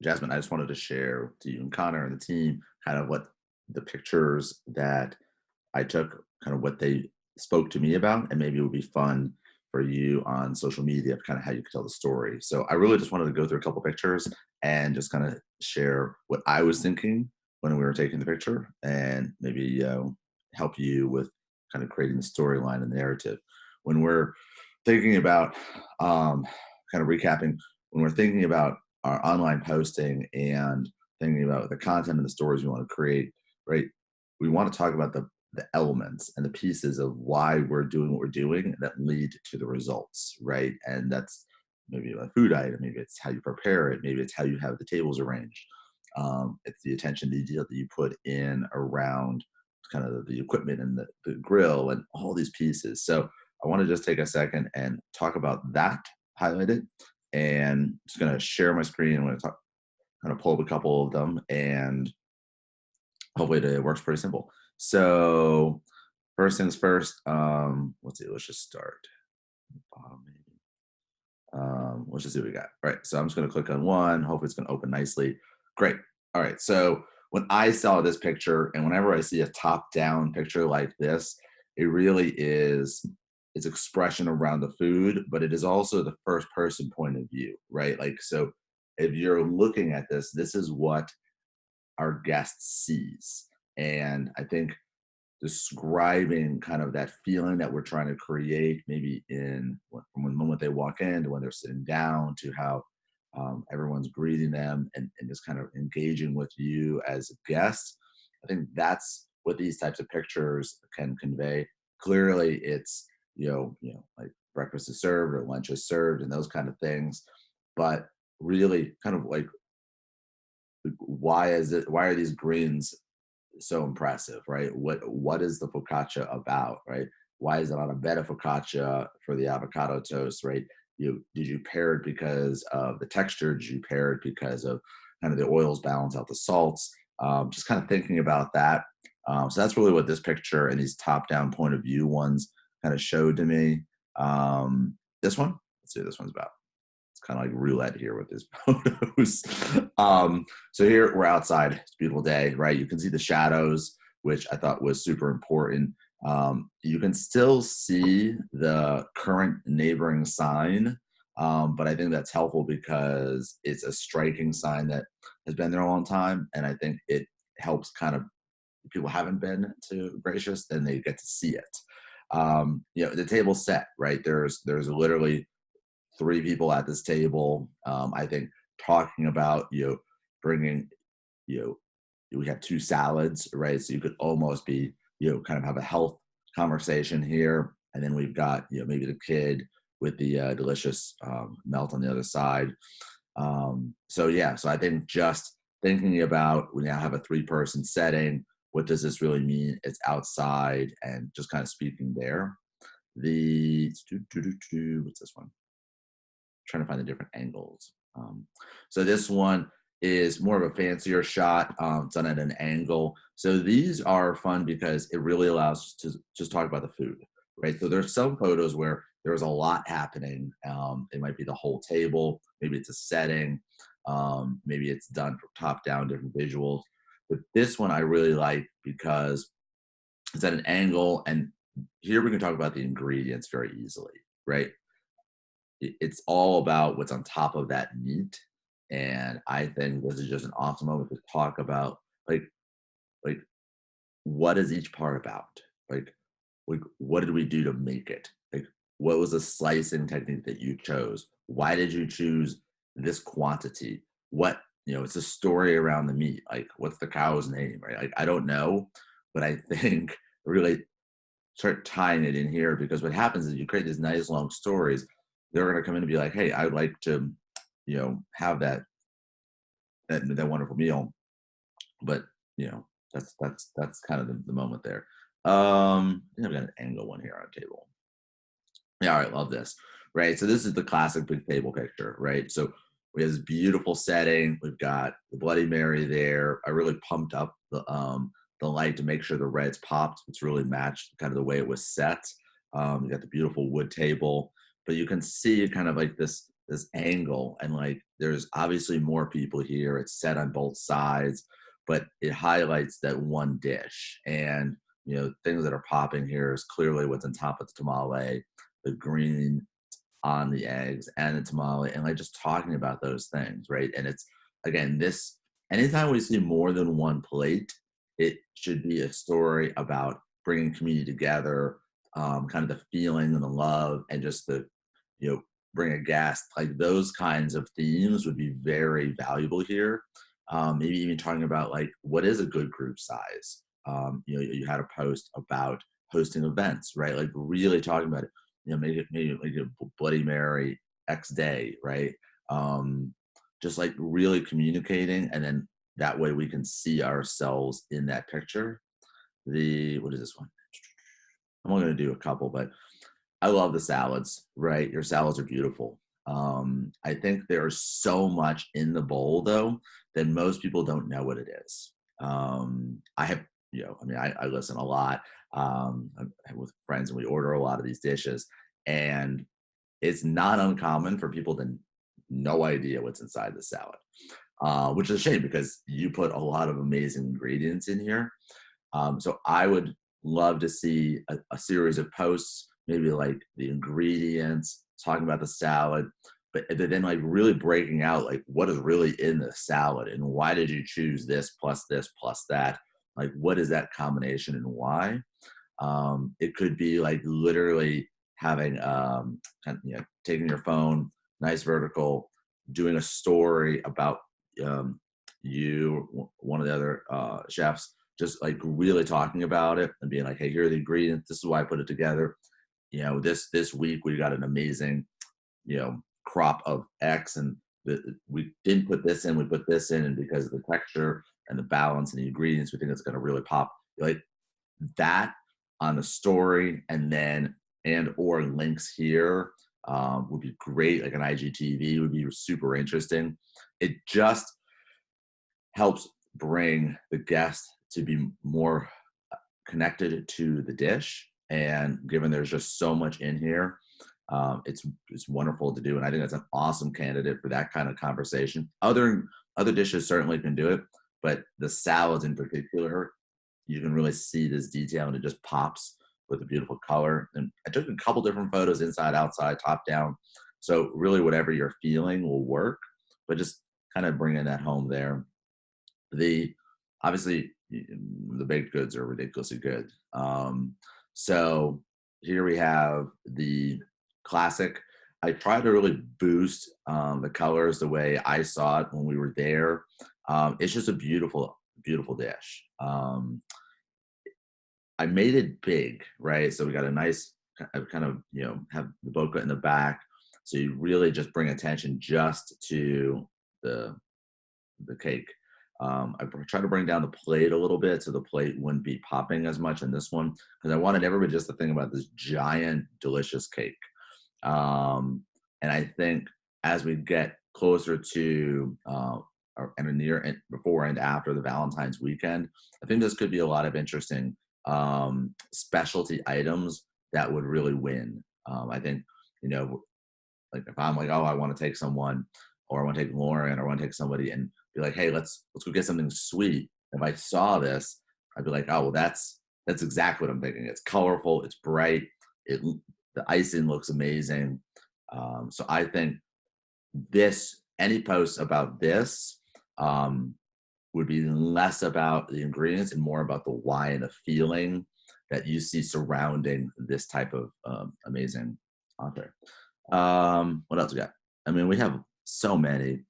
Jasmine, I just wanted to share to you and Connor and the team kind of what the pictures that I took, kind of what they spoke to me about, and maybe it would be fun for you on social media, kind of how you could tell the story. So I really just wanted to go through a couple pictures and just kind of share what I was thinking when we were taking the picture, and maybe help you with kind of creating the storyline and the narrative. When we're thinking about, kind of recapping, when we're thinking about our online posting and thinking about the content and the stories we want to create, right? We want to talk about the elements and the pieces of why we're doing what we're doing that lead to the results, right? And that's maybe a food item, maybe it's how you prepare it, maybe it's how you have the tables arranged. It's the attention detail that you put in around kind of the equipment and the grill and all these pieces. So I want to just take a second and talk about that, highlight it, and just going to share my screen. I'm going to talk, kind of pull up a couple of them, and hopefully it works pretty simple. So first things first, let's see, let's just start. Bottom maybe. Let's just see what we got. All right, so I'm just going to click on one. Hopefully it's going to open nicely. Great. All right, so when I saw this picture, and whenever I see a top-down picture like this, it really is its expression around the food, but it is also the first-person point of view, right? Like, so if you're looking at this, this is what our guest sees. And I think describing kind of that feeling that we're trying to create, maybe from the moment they walk in to when they're sitting down to how everyone's greeting them, and just kind of engaging with you as a guest. I think that's what these types of pictures can convey. Clearly, it's like breakfast is served or lunch is served and those kind of things, but really kind of like why are these greens so impressive, right? What is the focaccia about, right? Why is it on a bed of focaccia for the avocado toast, right? Did you pair it because of the texture? Did you pair it because of kind of the oils balance out the salts? Just kind of thinking about that. So that's really what this picture and these top-down point of view ones kind of showed to me. This one, let's see what this one's about. It's kind of like roulette here with his photos. So here we're outside. It's a beautiful day, right? You can see the shadows, which I thought was super important. You can still see the current neighboring sign, but I think that's helpful because it's a striking sign that has been there a long time, and I think it helps kind of, if people haven't been to Gracious, then they get to see it. The table's set, right? There's literally three people at this table. I think talking about bringing we have two salads, right? So you could almost be kind of have a health conversation here, and then we've got maybe the kid with the delicious melt on the other side. So I think just thinking about, we now have a three-person setting. What does this really mean? It's outside, and just kind of speaking there. What's this one? Trying to find the different angles. So this one is more of a fancier shot. It's done at an angle. So these are fun because it really allows us to just talk about the food, right? So there's some photos where there's a lot happening. It might be the whole table. Maybe it's a setting. Maybe it's done from top down, different visuals. But this one I really like because it's at an angle, and here we can talk about the ingredients very easily, right? It's all about what's on top of that meat. And I think this is just an awesome moment to talk about like like what is each part about? Like what did we do to make it? Like what was the slicing technique that you chose? Why did you choose this quantity? It's a story around the meat. Like what's the cow's name, right? Like I don't know, but I think really start tying it in here, because what happens is you create these nice long stories. They're going to come in and be like, hey, I would like to have that wonderful meal. But that's kind of the moment there. I think I've got an angle one here on the table. Yeah, all right, love this. Right. So this is the classic big table picture, right? So we have this beautiful setting. We've got the Bloody Mary there. I really pumped up the light to make sure the reds popped. It's really matched kind of the way it was set. You got the beautiful wood table, but you can see kind of like this this angle, and like there's obviously more people here. It's set on both sides, but it highlights that one dish. And things that are popping here is clearly what's on top of the tamale, the green on the eggs and the tamale, and like just talking about those things, right? And it's, again, this, anytime we see more than one plate, it should be a story about bringing community together, kind of the feeling and the love, and just the, bring a guest, like those kinds of themes would be very valuable here. Maybe even talking about like what is a good group size. You had a post about hosting events, right? Like really talking about it. Maybe like a Bloody Mary X day, right? Just like really communicating, and then that way we can see ourselves in that picture. What is this one? I'm only going to do a couple, but I love the salads, right? Your salads are beautiful. I think there's so much in the bowl though that most people don't know what it is. I have, I listen a lot with friends, and we order a lot of these dishes, and it's not uncommon for people to no idea what's inside the salad, which is a shame because you put a lot of amazing ingredients in here. So I would love to see a series of posts, maybe like the ingredients, talking about the salad, but then like really breaking out like what is really in the salad and why did you choose this plus that? Like what is that combination and why? It could be like literally having taking your phone, nice vertical, doing a story about one of the other chefs, just like really talking about it and being like, hey, here are the ingredients. This is why I put it together. This week we got an amazing, crop of X, and we didn't put this in, we put this in, and because of the texture and the balance and the ingredients, we think it's going to really pop. Like that on the story, and or links here would be great. Like an IGTV would be super interesting. It just helps bring the guest to be more connected to the dish. And given there's just so much in here, it's wonderful to do. And I think that's an awesome candidate for that kind of conversation. Other dishes certainly can do it, but the salads in particular, you can really see this detail, and it just pops with a beautiful color. And I took a couple different photos, inside, outside, top down. So really whatever you're feeling will work, but just kind of bringing that home there. Obviously the baked goods are ridiculously good. So here we have the classic. I try to really boost the colors the way I saw it when we were there. It's just a beautiful, beautiful dish. I made it big, right? So we got a nice kind of, have the bokeh in the back. So you really just bring attention just to the cake. I try to bring down the plate a little bit so the plate wouldn't be popping as much in this one, because I wanted everybody just to think about this giant, delicious cake. And I think as we get closer to and near and before and after the Valentine's weekend, I think this could be a lot of interesting specialty items that would really win. I think, like if I'm like, oh, I want to take someone, or I want to take Lauren, or I want to take somebody and be like, hey, let's go get something sweet. If I saw this, I'd be like, oh, well, that's exactly what I'm thinking. It's colorful, it's bright, the icing looks amazing. So I think any post about this would be less about the ingredients and more about the why and the feeling that you see surrounding this type of amazing entree. What else we got? I mean, we have so many.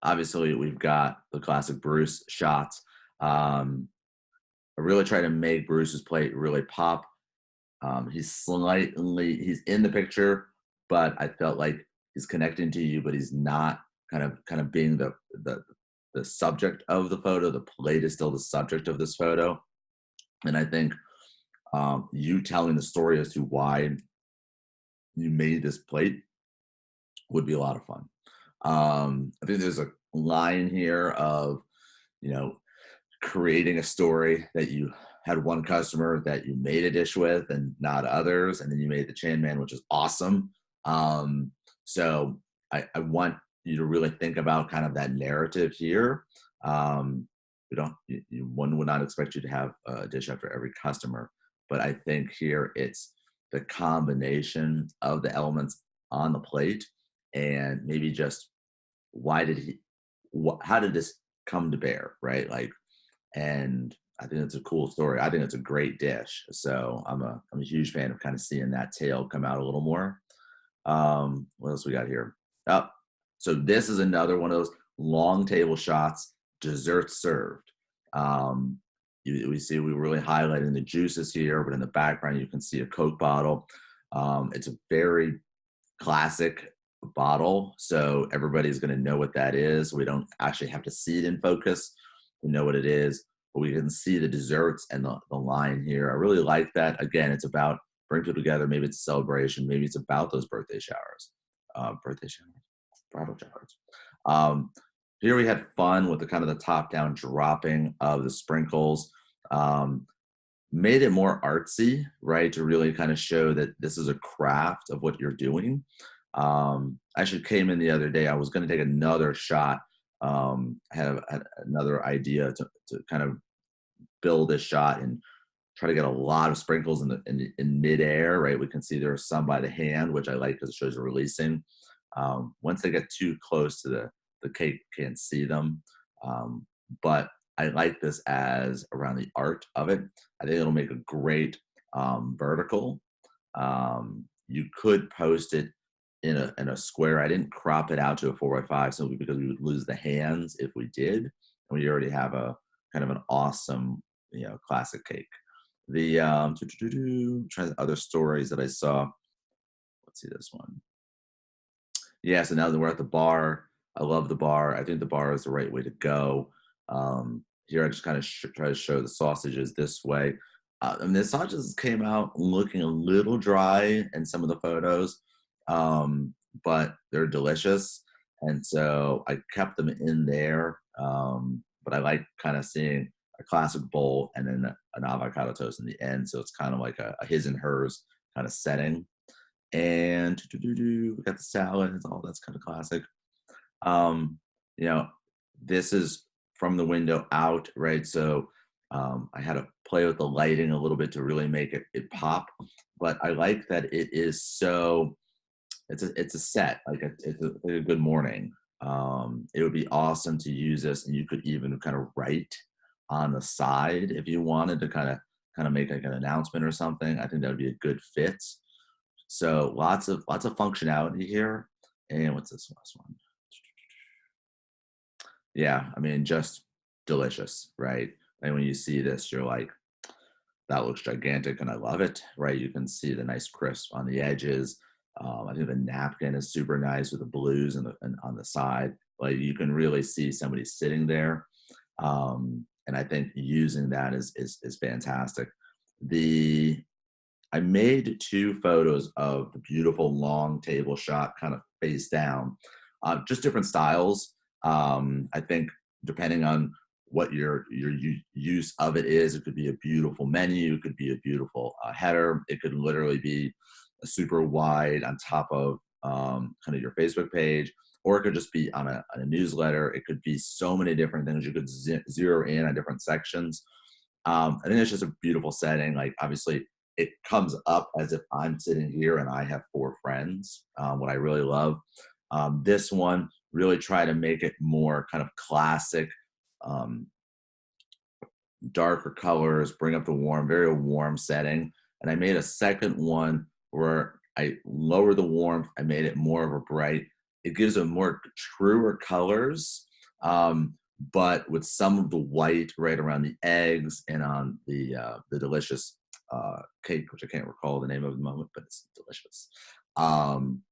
Obviously, we've got the classic Bruce shots. I really try to make Bruce's plate really pop. He's in the picture, but I felt like he's connecting to you, but he's not kind of being the subject of the photo. The plate is still the subject of this photo. And I think you telling the story as to why you made this plate would be a lot of fun. I think there's a line here of, creating a story that you had one customer that you made a dish with and not others, and then you made the Chan Man, which is awesome. So I want you to really think about kind of that narrative here. Um, we don't, one would not expect you to have a dish after every customer, but I think here it's the combination of the elements on the plate and maybe just why did he, how did this come to bear, right? Like, and I think it's a cool story. I think it's a great dish. So I'm a huge fan of kind of seeing that tail come out a little more. What else we got here? Oh, so this is another one of those long table shots, dessert served. Um, we see we really highlighting the juices here, but in the background you can see a Coke bottle. It's a very classic bottle, so everybody's going to know what that is. We don't actually have to see it in focus. We know what it is, but we can see the desserts and the line here. I really like that. Again, it's about bring people together. Maybe it's a celebration. Maybe it's about those birthday showers, bridal showers. Um, Here we had fun with the kind of the top down dropping of the sprinkles. Um, Made it more artsy, right? To really kind of show that this is a craft of what you're doing. I actually came in the other day. I was going to take another shot. Had another idea to kind of build a shot and try to get a lot of sprinkles in midair, right? We can see there are some by the hand, which I like because it shows you're releasing. Once they get too close to the cake, you can't see them. But I like this as around the art of it. I think it'll make a great vertical. You could post it in a square. I didn't crop it out to a 4x5 simply because we would lose the hands if we did. And we already have a kind of an awesome, classic cake. The try the other stories that I saw. Let's see this one. Yeah, so now that we're at the bar, I love the bar. I think the bar is the right way to go. Here, I just kind of try to show the sausages this way. And the sausages came out looking a little dry in some of the photos, but they're delicious. And so I kept them in there. But I like kind of seeing a classic bowl and then an avocado toast in the end. So it's kind of like a his and hers kind of setting. And we got the salads, all that's kind of classic. Um, you know, this is from the window out, right? So I had to play with the lighting a little bit to really make it pop. But I like that it is so it's a set, like it's a good morning. It would be awesome to use this, and you could even kind of write on the side if you wanted to kind of make like an announcement or something. I think that would be a good fit. So lots of functionality here. And what's this last one? Yeah, I mean, just delicious, right? And when you see this, you're like, that looks gigantic and I love it, right? You can see the nice crisp on the edges. I think the napkin is super nice with the blues and on the side. Like you can really see somebody sitting there. And I think using that is fantastic. The I made two photos of the beautiful long table shot, kind of face down, just different styles. I think depending on what your use of it is, it could be a beautiful menu, it could be a beautiful header, it could literally be a super wide on top of kind of your Facebook page, or it could just be on a newsletter. It could be so many different things. You could zero in on different sections. I think it's just a beautiful setting. Like obviously, it comes up as if I'm sitting here and I have four friends. What I really love. This one really try to make it more kind of classic, um, darker colors, bring up the warm, very warm setting. And I made a second one where I lower the warmth. I made it more of a bright. It gives a more truer colors, but with some of the white right around the eggs and on the delicious cake, which I can't recall the name of the moment, but it's delicious. Um,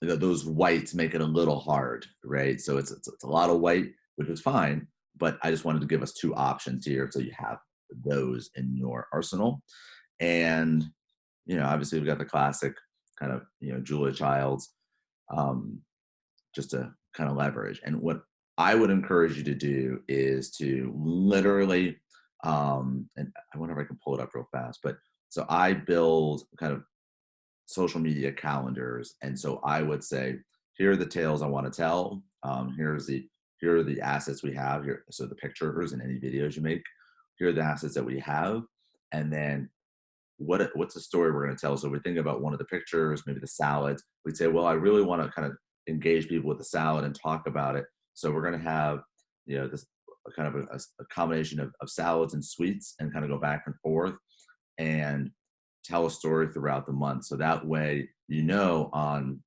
those whites make it a little hard, right? So it's a lot of white, which is fine, but I just wanted to give us two options here, so you have those in your arsenal. And obviously we've got the classic kind of Julia Childs, um, just to kind of leverage. And what I would encourage you to do is to literally, and I wonder if I can pull it up real fast, but so I build kind of social media calendars. And so I would say here are the tales I want to tell. Here are the assets we have here. So the pictures and any videos you make. Here are the assets that we have, and then what's the story we're going to tell? So we think about one of the pictures, maybe the salads. We'd say, well, I really want to kind of engage people with the salad and talk about it. So we're going to have, this kind of a combination of salads and sweets, and kind of go back and forth and tell a story throughout the month. So that way, on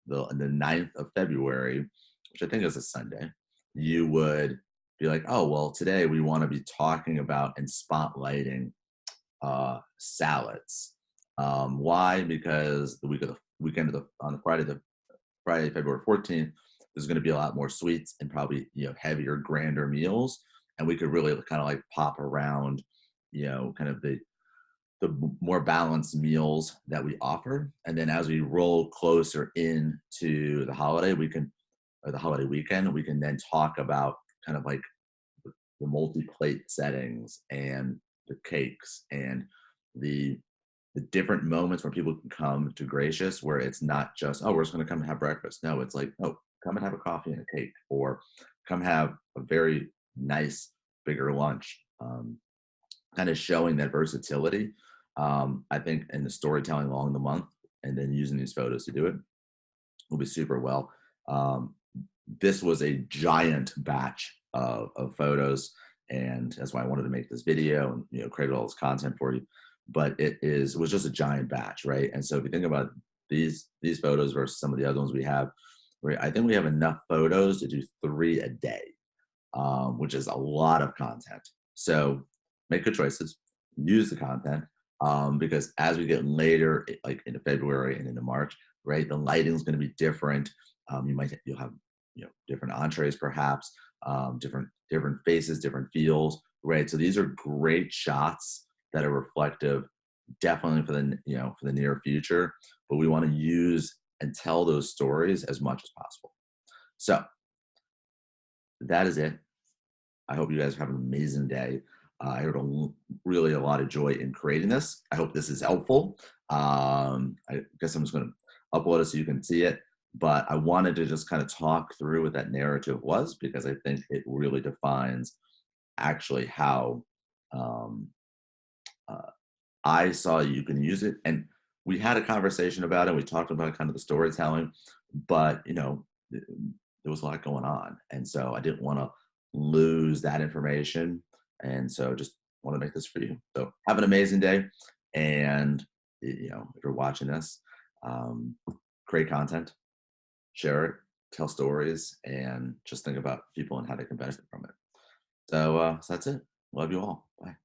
the 9th of February, which I think is a Sunday, you would be like, oh, well, today we want to be talking about and spotlighting salads. Why? Because the weekend on the Friday, February 14th, there's going to be a lot more sweets and probably heavier, grander meals, and we could really kind of like pop around, kind of the more balanced meals that we offer, and then as we roll closer into the holiday weekend, we can then talk about kind of like the multi-plate settings and the cakes and the the different moments where people can come to Gracious, where it's not just, oh, we're just going to come and have breakfast. No, it's like, oh, come and have a coffee and a cake, or come have a very nice bigger lunch. Kind of showing that versatility. I think in the storytelling along the month, and then using these photos to do it, will be super well. Um, this was a giant batch of photos, and that's why I wanted to make this video and create all this content for you. But it was just a giant batch, right? And so if you think about these photos versus some of the other ones we have, right, I think we have enough photos to do 3 a day, which is a lot of content. So make good choices, use the content, because as we get later, like into February and into March, right, the lighting is going to be different. You'll have different entrees, perhaps, different faces, different feels, right? So these are great shots that are reflective, definitely for the near future. But we want to use and tell those stories as much as possible. So that is it. I hope you guys have an amazing day. I had really a lot of joy in creating this. I hope this is helpful. I guess I'm just going to upload it so you can see it. But I wanted to just kind of talk through what that narrative was, because I think it really defines actually how um, uh, I saw you can use it. And we had a conversation about it. We talked about kind of the storytelling, but there was a lot going on, and so I didn't want to lose that information, and so just want to make this for you. So have an amazing day, and if you're watching this, um, create content, share it, tell stories, and just think about people and how they can benefit from it. So that's it. Love you all. Bye.